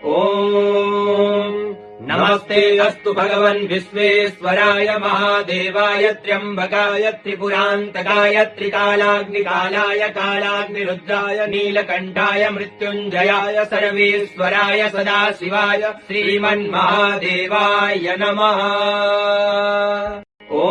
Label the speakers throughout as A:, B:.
A: ॐ नमस्ते अस्तु भगवन् विश्वेश्वराय महादेवाय त्र्यम्बकाय त्रिपुरान्तकाय त्रिकालाग्निकालाय कालाग्निरुद्राय नीलकण्ठाय मृत्युञ्जयाय सर्वेश्वराय सदाशिवाय श्रीमन्महादेवाय नमः। ॐ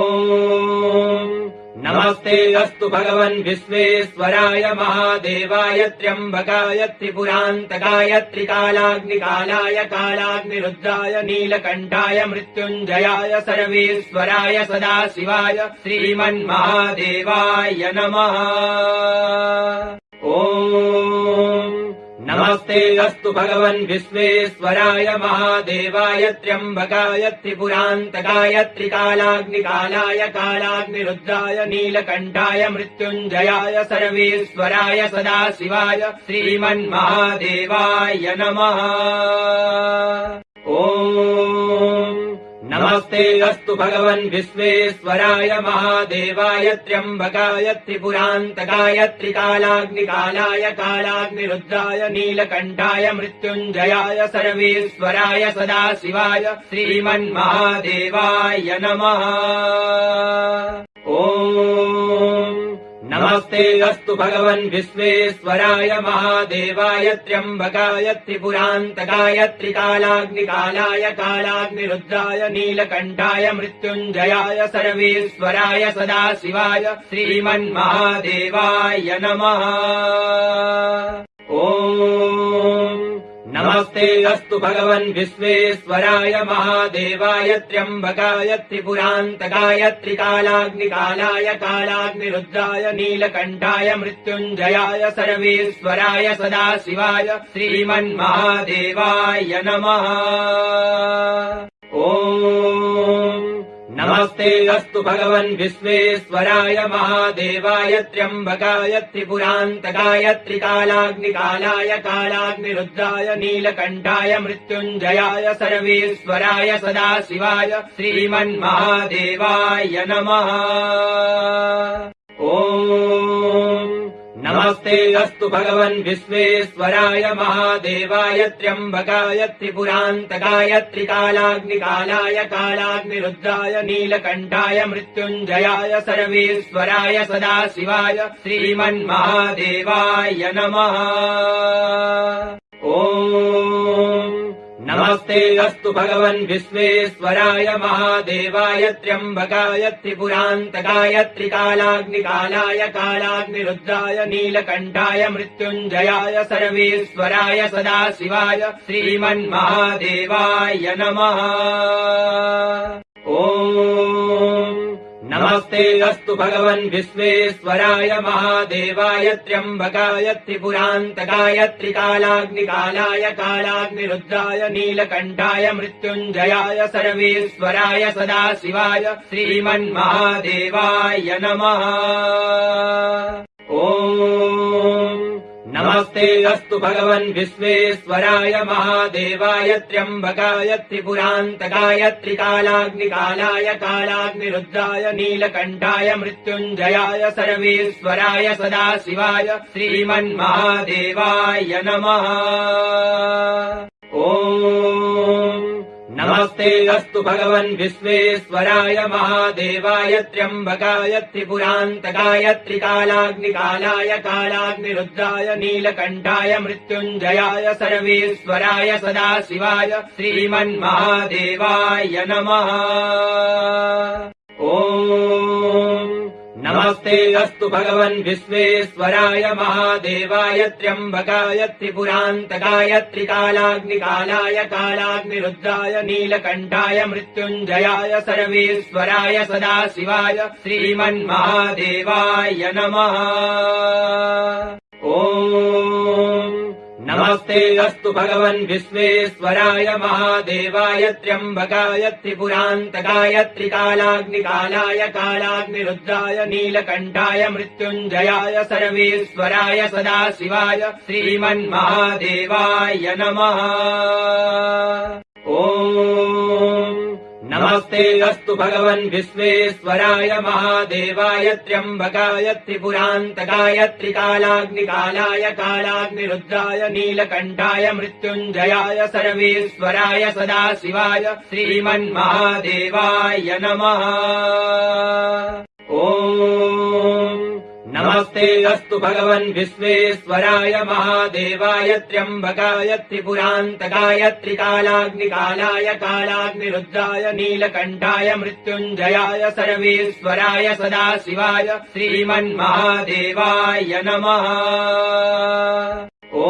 A: नमस्ते अस्तु भगवन् विश्वेश्वराय महादेवाय त्र्यम्बकाय त्रिपुरान्तकाय त्रिकालाग्निकालाय कालाग्निरुद्राय नीलकण्ठाय मृत्युञ्जयाय सर्वेश्वराय सदाशिवाय श्रीमन्महादेवाय नमः। ॐ नमस्ते अस्तु भगवन् विश्वेश्वराय महादेवाय त्र्यम्बकाय त्रिपुरान्तकाय त्रिकालाग्निकालाय कालाग्निरुद्राय नीलकण्ठाय मृत्युञ्जयाय सर्वेश्वराय सदाशिवाय श्रीमन्महादेवाय नमः। ॐ नमस्ते अस्तु भगवन् विश्वेश्वराय महादेवाय त्र्यम्बकाय त्रिपुरान्तकाय त्रिकालाग्निकालाय कालाग्निरुद्राय नीलकण्ठाय मृत्युञ्जयाय सर्वेश्वराय सदाशिवाय श्रीमन्महादेवाय नमः। ॐ नमस्ते अस्तु भगवन् विश्वेश्वराय महादेवाय त्र्यम्बकाय त्रिपुरान्तकाय त्रिकालाग्निकालाय कालाग्निरुद्राय नीलकण्ठाय मृत्युञ्जयाय सर्वेश्वराय सदाशिवाय श्रीमन्महादेवाय नमः। ॐ नमस्ते अस्तु भगवन् विश्वेश्वराय महादेवाय त्र्यम्बकाय त्रिपुरान्तकाय त्रिकालाग्निकालाय कालाग्निरुद्राय नीलकण्ठाय मृत्युञ्जयाय सर्वेश्वराय सदाशिवाय श्रीमन्महादेवाय नमः। ॐ नमस्ते अस्तु भगवन् विश्वेश्वराय महादेवाय त्र्यम्बकाय त्रिपुरान्तकाय त्रिकालाग्निकालाय कालाग्निरुद्राय नीलकण्ठाय मृत्युञ्जयाय सर्वेश्वराय सदाशिवाय श्रीमन्महादेवाय नमः। ॐ नमस्ते अस्तु भगवन् विश्वेश्वराय महादेवाय त्र्यम्बकाय त्रिपुरान्तकाय त्रिकालाग्निकालाय कालाग्निरुद्राय नीलकण्ठाय मृत्युञ्जयाय सर्वेश्वराय सदाशिवाय श्रीमन्महादेवाय नमः। ॐ नमस्ते अस्तु भगवन् विश्वेश्वराय महादेवाय त्र्यम्बकाय त्रिपुरान्तकाय त्रिकालाग्निकालाय कालाग्निरुद्राय नीलकण्ठाय मृत्युञ्जयाय सर्वेश्वराय सदाशिवाय श्रीमन्महादेवाय नमः। ॐ नमस्ते अस्तु भगवन् विश्वेश्वराय महादेवाय त्र्यम्बकाय त्रिपुरान्तकाय त्रिकालाग्निकालाय कालाग्निरुद्राय नीलकण्ठाय मृत्युञ्जयाय सर्वेश्वराय सदाशिवाय श्रीमन्महादेवाय नमः। ॐ नमस्ते अस्तु भगवन् विश्वेश्वराय महादेवाय त्र्यम्बकाय त्रिपुरान्तकाय त्रिकालाग्निकालाय कालाग्निरुद्राय नीलकण्ठाय मृत्युञ्जयाय सर्वेश्वराय सदाशिवाय श्रीमन्महादेवाय नमः। ॐ नमस्ते अस्तु भगवन् विश्वेश्वराय महादेवाय त्र्यम्बकाय त्रिपुरान्तकाय त्रिकालाग्निकालाय कालाग्निरुद्राय नीलकण्ठाय मृत्युञ्जयाय सर्वेश्वराय सदाशिवाय श्रीमन्महादेवाय नमः। ॐ नमस्ते अस्तु भगवन् विश्वेश्वराय महादेवाय त्र्यम्बकाय त्रिपुरान्तकाय त्रिकालाग्निकालाय कालाग्निरुद्राय नीलकण्ठाय मृत्युञ्जयाय सर्वेश्वराय सदाशिवाय श्रीमन्महादेवाय नमः। ॐ नमस्ते अस्तु भगवन् विश्वेश्वराय महादेवाय त्र्यम्बकाय त्रिपुरान्तकाय त्रिकालाग्निकालाय कालाग्निरुद्राय नीलकण्ठाय मृत्युञ्जयाय सर्वेश्वराय सदाशिवाय श्रीमन्महादेवाय नमः। ॐ नमस्ते अस्तु भगवन् विश्वेश्वराय महादेवाय त्र्यम्बकाय त्रिपुरान्तकाय त्रिकालाग्निकालाय कालाग्निरुद्राय नीलकण्ठाय मृत्युञ्जयाय सर्वेश्वराय सदाशिवाय श्रीमन्महादेवाय नमः। ॐ नमस्ते अस्तु भगवन् विश्वेश्वराय महादेवाय त्र्यम्बकाय त्रिपुरान्तकाय त्रिकालाग्निकालाय कालाग्निरुद्राय नीलकण्ठाय मृत्युञ्जयाय सर्वेश्वराय सदाशिवाय श्रीमन्महादेवाय नमः। ॐ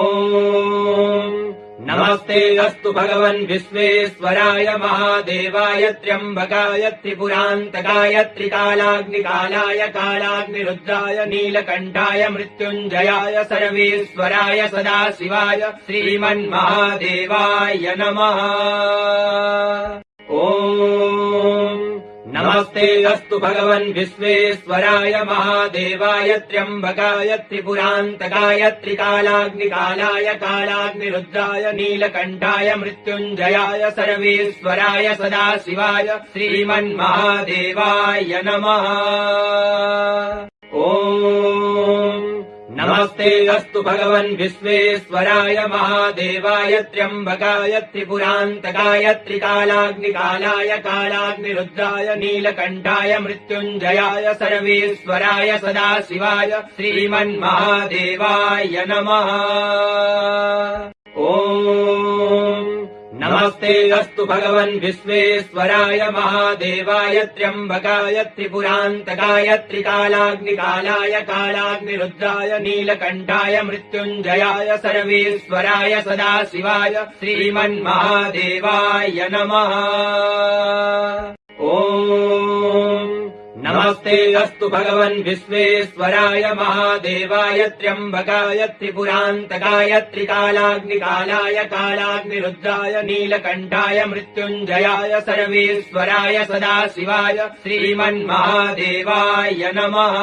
A: नमस्ते अस्तु भगवन् विश्वेश्वराय महादेवाय त्र्यम्बकाय त्रिपुरान्तकाय त्रिकालाग्निकालाय कालाग्निरुद्राय नीलकण्ठाय मृत्युञ्जयाय सर्वेश्वराय सदाशिवाय श्रीमन्महादेवाय नमः। ॐ नमस्ते अस्तु भगवन् विश्वेश्वराय महादेवाय त्र्यम्बकाय त्रिपुरान्तकाय त्रिकालाग्निकालाय कालाग्निरुद्राय नीलकण्ठाय मृत्युञ्जयाय सर्वेश्वराय सदाशिवाय श्रीमन्महादेवाय नमः। ॐ नमस्ते अस्तु भगवन् विश्वेश्वराय महादेवाय त्र्यम्बकाय त्रिपुरान्तकाय त्रिकालाग्निकालाय कालाग्निरुद्राय नीलकण्ठाय मृत्युञ्जयाय सर्वेश्वराय सदाशिवाय श्रीमन्महादेवाय नमः। ॐ नमस्ते अस्तु भगवन् विश्वेश्वराय महादेवाय त्र्यम्बकाय त्रिपुरान्तकाय त्रिकालाग्निकालाय कालाग्निरुद्राय नीलकण्ठाय मृत्युञ्जयाय सर्वेश्वराय सदाशिवाय श्रीमन्महादेवाय नमः। ॐ नमस्ते अस्तु भगवन् विश्वेश्वराय महादेवाय त्र्यम्बकाय त्रिपुरान्तकाय त्रिकालाग्निकालाय कालाग्निरुद्राय नीलकण्ठाय मृत्युञ्जयाय सर्वेश्वराय सदाशिवाय श्रीमन्महादेवाय नमः।